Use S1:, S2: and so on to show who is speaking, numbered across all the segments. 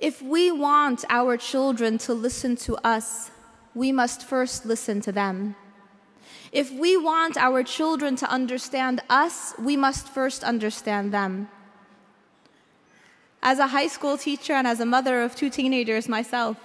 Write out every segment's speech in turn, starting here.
S1: If we want our children to listen to us, we must first listen to them. If we want our children to understand us, we must first understand them. As a high school teacher and as a mother of 2 teenagers myself,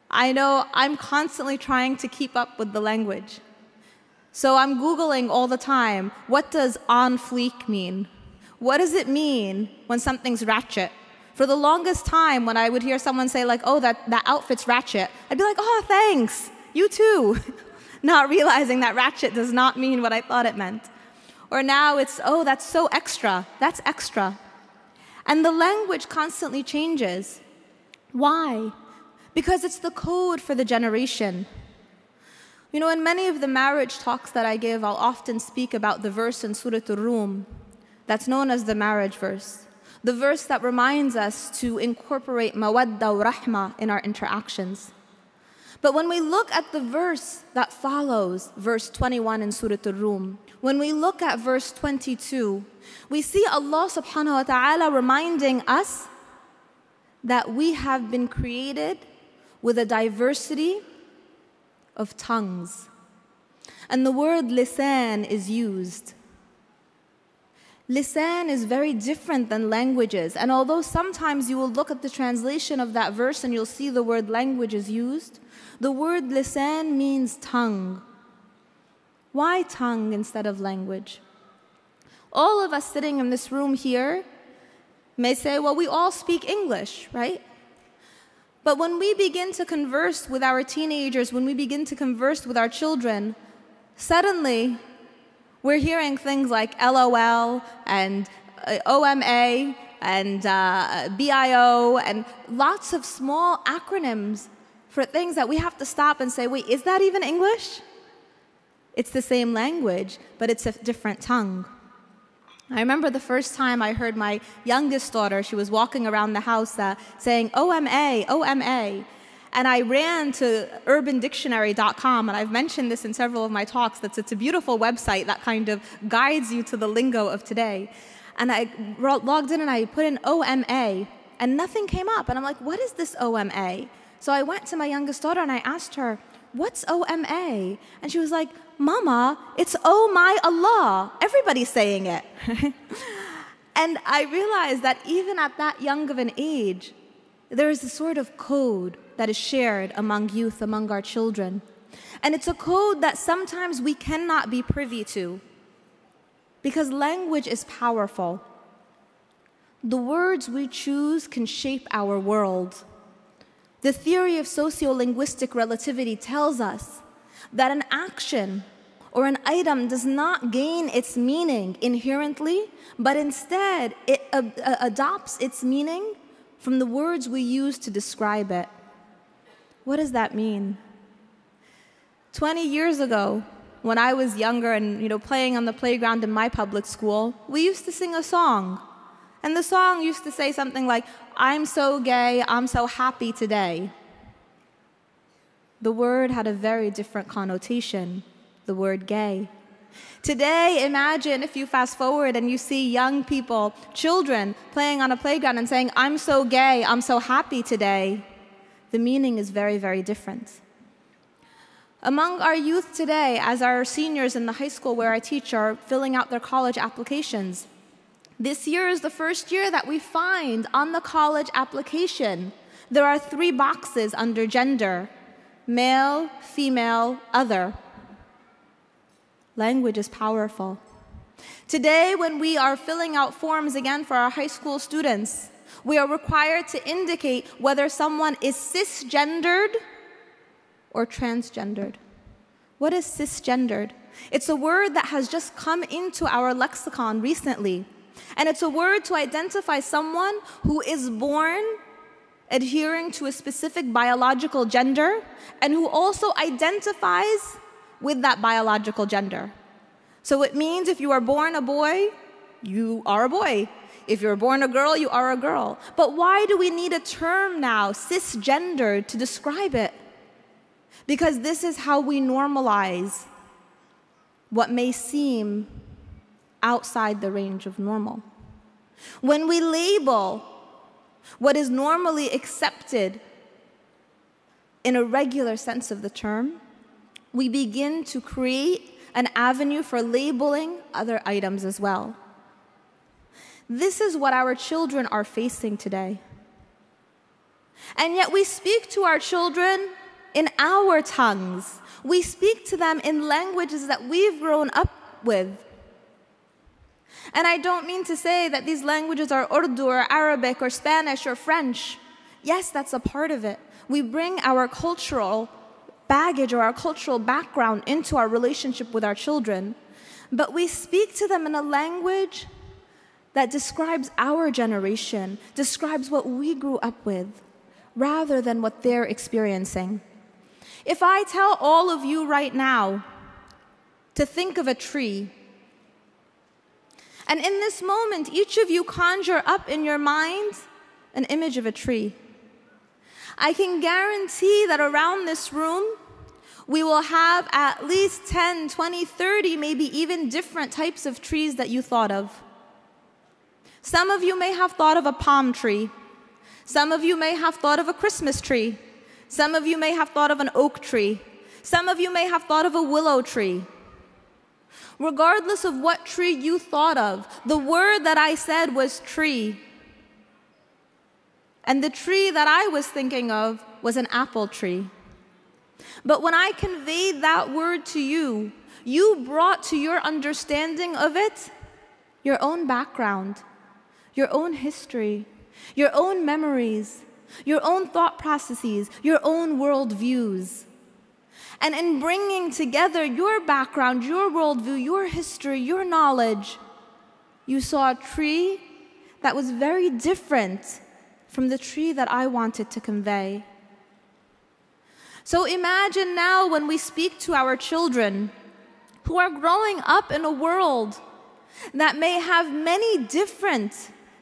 S1: I know I'm constantly trying to keep up with the language. So I'm Googling all the time, what does on fleek mean? What does it mean when something's ratchet? For the longest time, when I would hear someone say like, oh, that outfit's ratchet, I'd be like, oh, thanks, you too. Not realizing that ratchet does not mean what I thought it meant. Or now it's, oh, that's so extra, that's extra. And the language constantly changes. Why? Because it's the code for the generation. You know, in many of the marriage talks that I give, I'll often speak about the verse in Surah Ar-Rum that's known as the marriage verse. The verse that reminds us to incorporate mawadda wa rahma in our interactions. But when we look at the verse that follows verse 21 in Surah Ar-Rum, when we look at verse 22, we see Allah subhanahu wa ta'ala reminding us that we have been created with a diversity of tongues. And the word lisan is used. Lisan is very different than languages. And although sometimes you will look at the translation of that verse and you'll see the word language is used, the word lisan means tongue. Why tongue instead of language? All of us sitting in this room here may say, well, we all speak English, right? But when we begin to converse with our teenagers, when we begin to converse with our children, suddenly we're hearing things like LOL and OMA and BIO and lots of small acronyms for things that we have to stop and say, wait, is that even English? It's the same language, but it's a different tongue. I remember the first time I heard my youngest daughter, she was walking around the house saying, OMA, OMA. And I ran to urbandictionary.com, and I've mentioned this in several of my talks, it's a beautiful website that kind of guides you to the lingo of today. And I logged in and I put in OMA, and nothing came up. And I'm like, what is this OMA? So I went to my youngest daughter and I asked her, what's OMA? And she was like, Mama, it's oh my Allah. Everybody's saying it. And I realized that even at that young of an age, there is a sort of code that is shared among youth, among our children. And it's a code that sometimes we cannot be privy to because language is powerful. The words we choose can shape our world. The theory of sociolinguistic relativity tells us that an action or an item does not gain its meaning inherently, but instead it adopts its meaning from the words we use to describe it. What does that mean? 20 years ago, when I was younger and playing on the playground in my public school, we used to sing a song. And the song used to say something like, I'm so gay, I'm so happy today. The word had a very different connotation, the word gay. Today, imagine if you fast forward and you see young people, children, playing on a playground and saying, I'm so gay, I'm so happy today. The meaning is very, very different. Among our youth today, as our seniors in the high school where I teach are filling out their college applications, this year is the first year that we find on the college application, there are 3 boxes under gender: male, female, other. Language is powerful. Today, when we are filling out forms again for our high school students, we are required to indicate whether someone is cisgendered or transgendered. What is cisgendered? It's a word that has just come into our lexicon recently. And it's a word to identify someone who is born adhering to a specific biological gender and who also identifies with that biological gender. So it means if you are born a boy, you are a boy. If you're born a girl, you are a girl. But why do we need a term now, cisgender, to describe it? Because this is how we normalize what may seem outside the range of normal. When we label what is normally accepted in a regular sense of the term, we begin to create an avenue for labeling other items as well. This is what our children are facing today. And yet we speak to our children in our tongues. We speak to them in languages that we've grown up with. And I don't mean to say that these languages are Urdu or Arabic or Spanish or French. Yes, that's a part of it. We bring our cultural baggage or our cultural background into our relationship with our children. But we speak to them in a language that describes our generation, describes what we grew up with, rather than what they're experiencing. If I tell all of you right now to think of a tree, and in this moment, each of you conjure up in your mind an image of a tree, I can guarantee that around this room, we will have at least 10, 20, 30, maybe even different types of trees that you thought of. Some of you may have thought of a palm tree. Some of you may have thought of a Christmas tree. Some of you may have thought of an oak tree. Some of you may have thought of a willow tree. Regardless of what tree you thought of, the word that I said was tree. And the tree that I was thinking of was an apple tree. But when I conveyed that word to you, you brought to your understanding of it your own background, your own history, your own memories, your own thought processes, your own worldviews. And in bringing together your background, your worldview, your history, your knowledge, you saw a tree that was very different from the tree that I wanted to convey. So imagine now when we speak to our children who are growing up in a world that may have many different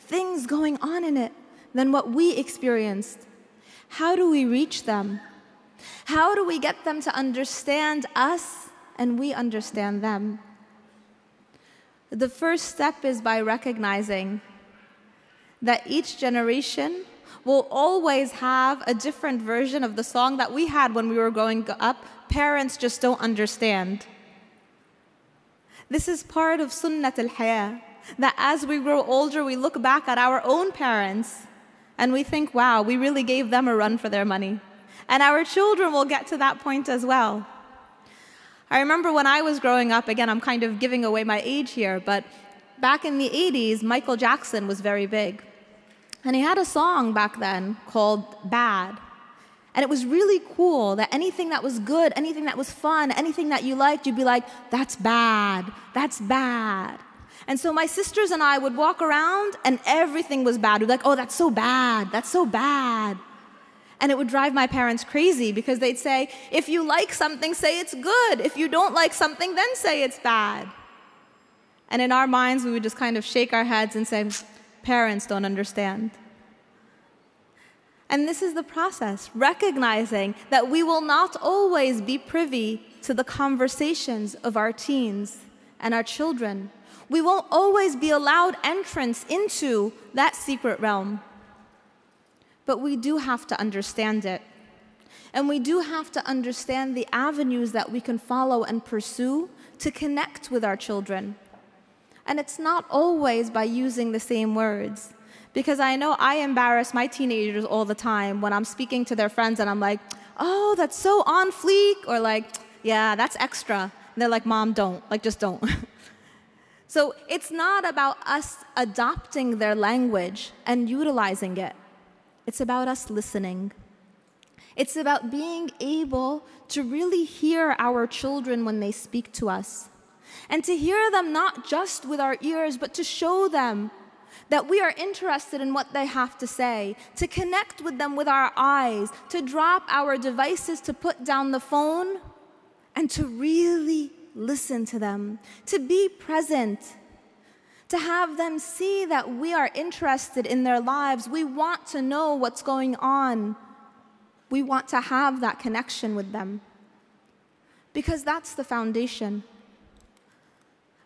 S1: things going on in it than what we experienced. How do we reach them? How do we get them to understand us and we understand them? The first step is by recognizing that each generation will always have a different version of the song that we had when we were growing up. Parents just don't understand. This is part of Sunnah al-Hayah, that as we grow older, we look back at our own parents and we think, wow, we really gave them a run for their money. And our children will get to that point as well. I remember when I was growing up, again, I'm kind of giving away my age here, but back in the 80s, Michael Jackson was very big. And he had a song back then called Bad. And it was really cool that anything that was good, anything that was fun, anything that you liked, you'd be like, that's bad, that's bad. And so my sisters and I would walk around and everything was bad. We'd be like, oh, that's so bad, that's so bad. And it would drive my parents crazy because they'd say, if you like something, say it's good. If you don't like something, then say it's bad. And in our minds, we would just kind of shake our heads and say, parents don't understand. And this is the process, recognizing that we will not always be privy to the conversations of our teens and our children. We won't always be allowed entrance into that secret realm. But we do have to understand it. And we do have to understand the avenues that we can follow and pursue to connect with our children. And it's not always by using the same words. Because I know I embarrass my teenagers all the time when I'm speaking to their friends and I'm like, oh, that's so on fleek, or like, yeah, that's extra. And they're like, Mom, don't, like, just don't. So it's not about us adopting their language and utilizing it. It's about us listening. It's about being able to really hear our children when they speak to us. And to hear them not just with our ears, but to show them that we are interested in what they have to say, to connect with them with our eyes, to drop our devices, to put down the phone, and to really listen to them, to be present, to have them see that we are interested in their lives. We want to know what's going on. We want to have that connection with them, because that's the foundation.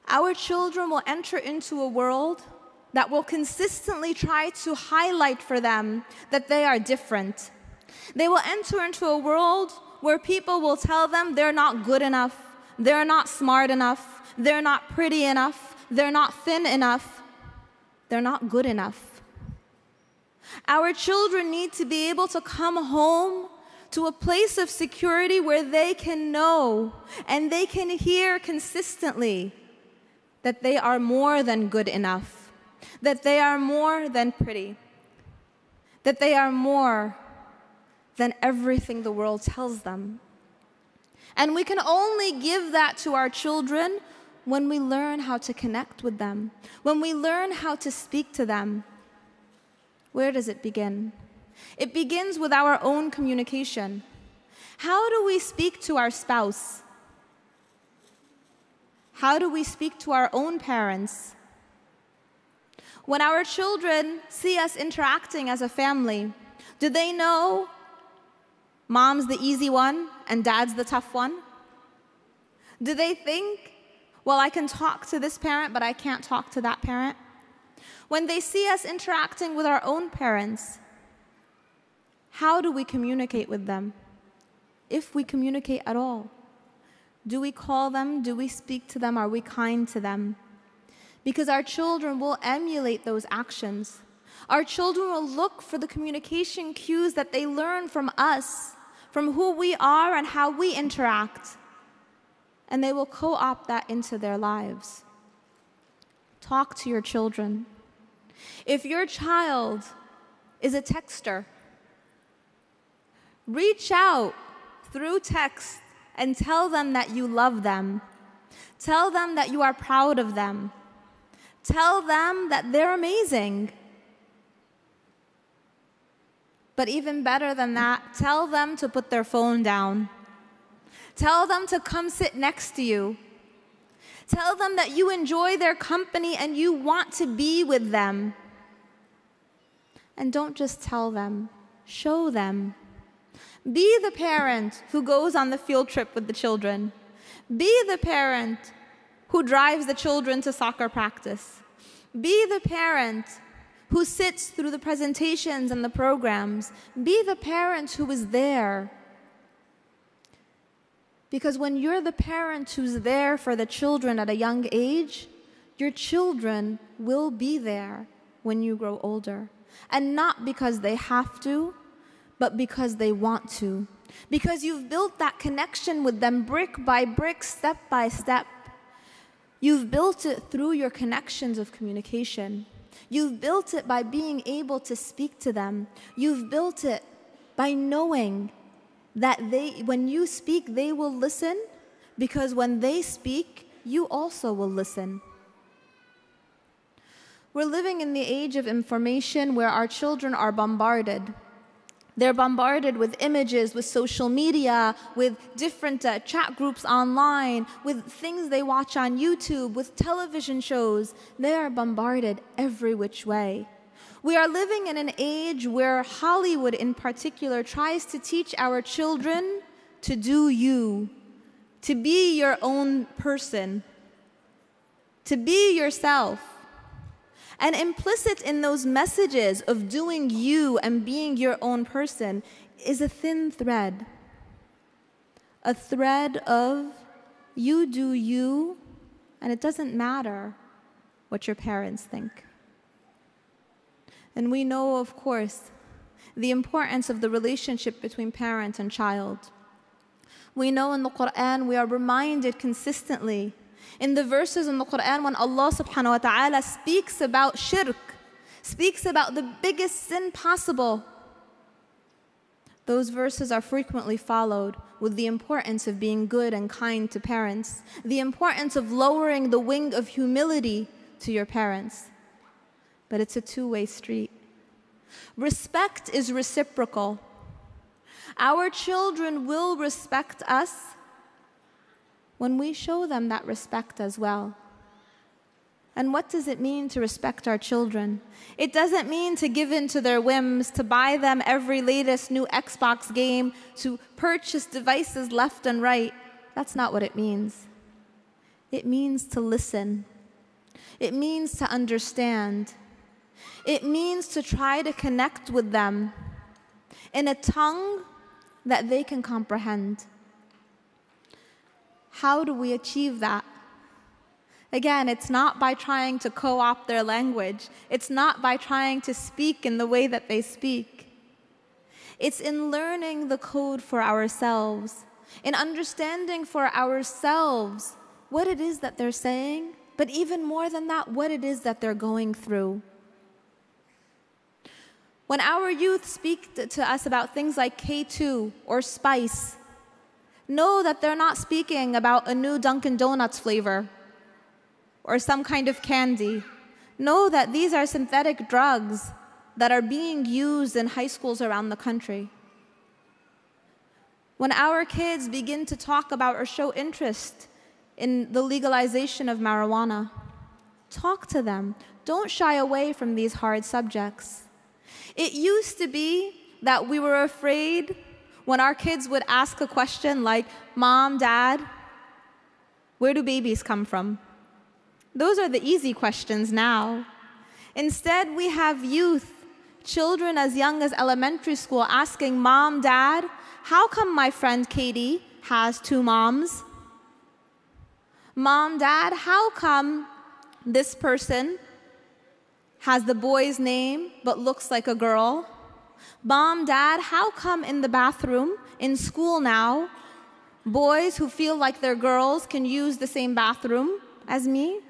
S1: Our children will enter into a world that will consistently try to highlight for them that they are different. They will enter into a world where people will tell them they're not good enough, they're not smart enough, they're not pretty enough, they're not thin enough, they're not good enough. Our children need to be able to come home to a place of security where they can know and they can hear consistently that they are more than good enough, that they are more than pretty, that they are more than everything the world tells them. And we can only give that to our children when we learn how to connect with them, when we learn how to speak to them. Where does it begin? It begins with our own communication. How do we speak to our spouse? How do we speak to our own parents? When our children see us interacting as a family, do they know mom's the easy one and dad's the tough one? Do they think, well, I can talk to this parent, but I can't talk to that parent? When they see us interacting with our own parents, how do we communicate with them? If we communicate at all. Do we call them? Do we speak to them? Are we kind to them? Because our children will emulate those actions. Our children will look for the communication cues that they learn from us, from who we are and how we interact. And they will co-opt that into their lives. Talk to your children. If your child is a texter, reach out through text and tell them that you love them. Tell them that you are proud of them. Tell them that they're amazing. But even better than that, tell them to put their phone down. Tell them to come sit next to you. Tell them that you enjoy their company and you want to be with them. And don't just tell them, show them. Be the parent who goes on the field trip with the children. Be the parent who drives the children to soccer practice. Be the parent who sits through the presentations and the programs. Be the parent who is there. Because when you're the parent who's there for the children at a young age, your children will be there when you grow older. And not because they have to, but because they want to. Because you've built that connection with them brick by brick, step by step. You've built it through your connections of communication. You've built it by being able to speak to them. You've built it by knowing that when you speak, they will listen, because when they speak, you also will listen. We're living in the age of information where our children are bombarded. They're bombarded with images, with social media, with different chat groups online, with things they watch on YouTube, with television shows. They are bombarded every which way. We are living in an age where Hollywood in particular tries to teach our children to do you, to be your own person, to be yourself. And implicit in those messages of doing you and being your own person is a thin thread. A thread of you do you, and it doesn't matter what your parents think. And we know, of course, the importance of the relationship between parent and child. We know in the Quran, we are reminded consistently in the verses in the Quran when Allah subhanahu wa ta'ala speaks about shirk, speaks about the biggest sin possible. Those verses are frequently followed with the importance of being good and kind to parents, the importance of lowering the wing of humility to your parents. But it's a two-way street. Respect is reciprocal. Our children will respect us when we show them that respect as well. And what does it mean to respect our children? It doesn't mean to give in to their whims, to buy them every latest new Xbox game, to purchase devices left and right. That's not what it means. It means to listen. It means to understand. It means to try to connect with them in a tongue that they can comprehend. How do we achieve that? Again, it's not by trying to co-opt their language. It's not by trying to speak in the way that they speak. It's in learning the code for ourselves, in understanding for ourselves what it is that they're saying, but even more than that, what it is that they're going through. When our youth speak to us about things like K2 or spice, know that they're not speaking about a new Dunkin' Donuts flavor or some kind of candy. Know that these are synthetic drugs that are being used in high schools around the country. When our kids begin to talk about or show interest in the legalization of marijuana, talk to them. Don't shy away from these hard subjects. It used to be that we were afraid when our kids would ask a question like, "Mom, Dad, where do babies come from?" Those are the easy questions now. Instead, we have youth, children as young as elementary school, asking, "Mom, Dad, how come my friend Katie has 2 moms? Mom, Dad, how come this person has the boy's name but looks like a girl? Mom, Dad, how come in the bathroom in school now, boys who feel like they're girls can use the same bathroom as me?"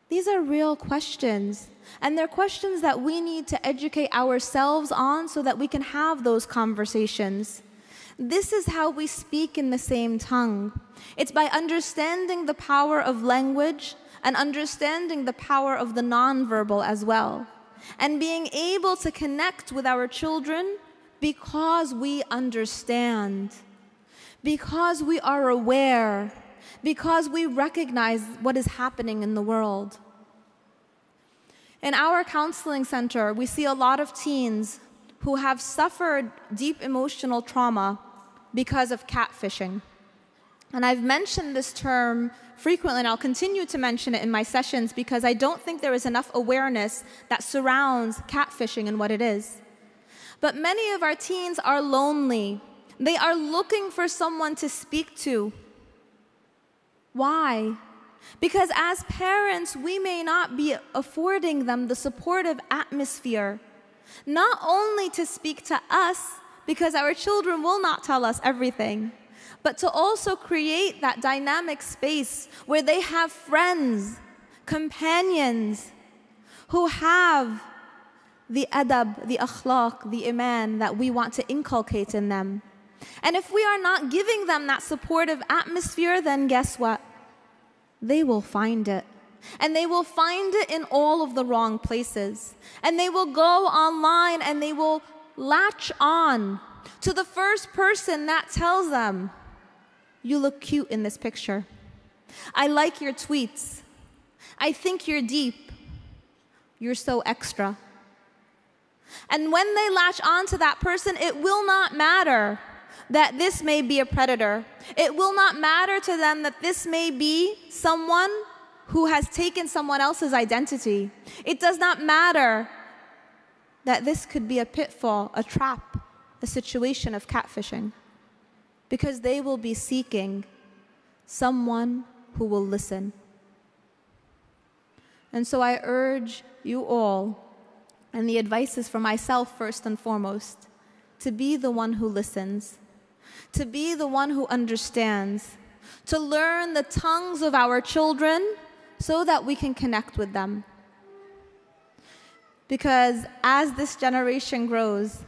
S1: These are real questions, and they're questions that we need to educate ourselves on so that we can have those conversations. This is how we speak in the same tongue. It's by understanding the power of language and understanding the power of the nonverbal as well, and being able to connect with our children because we understand, because we are aware, because we recognize what is happening in the world. In our counseling center, we see a lot of teens who have suffered deep emotional trauma because of catfishing. And I've mentioned this term frequently, and I'll continue to mention it in my sessions because I don't think there is enough awareness that surrounds catfishing and what it is. But many of our teens are lonely. They are looking for someone to speak to. Why? Because as parents, we may not be affording them the supportive atmosphere, not only to speak to us, because our children will not tell us everything, but to also create that dynamic space where they have friends, companions, who have the adab, the akhlaq, the iman that we want to inculcate in them. And if we are not giving them that supportive atmosphere, then guess what? They will find it. And they will find it in all of the wrong places. And they will go online and they will latch on to the first person that tells them, "You look cute in this picture. I like your tweets. I think you're deep. You're so extra." And when they latch on to that person, it will not matter that this may be a predator. It will not matter to them that this may be someone who has taken someone else's identity. It does not matter that this could be a pitfall, a trap, a situation of catfishing, because they will be seeking someone who will listen. And so I urge you all, and the advice is for myself first and foremost, to be the one who listens, to be the one who understands, to learn the tongues of our children so that we can connect with them. Because as this generation grows,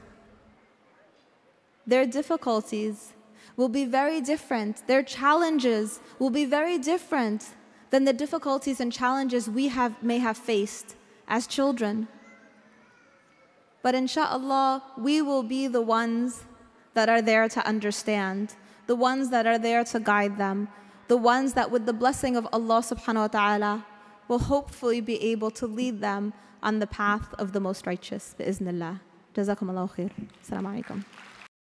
S1: their difficulties will be very different. Their challenges will be very different than the difficulties and challenges we may have faced as children. But inshallah, we will be the ones that are there to understand, the ones that are there to guide them, the ones that with the blessing of Allah subhanahu wa ta'ala will hopefully be able to lead them on the path of the most righteous. Bi-iznillah. Jazakum Allahu khair. Assalamu alaikum.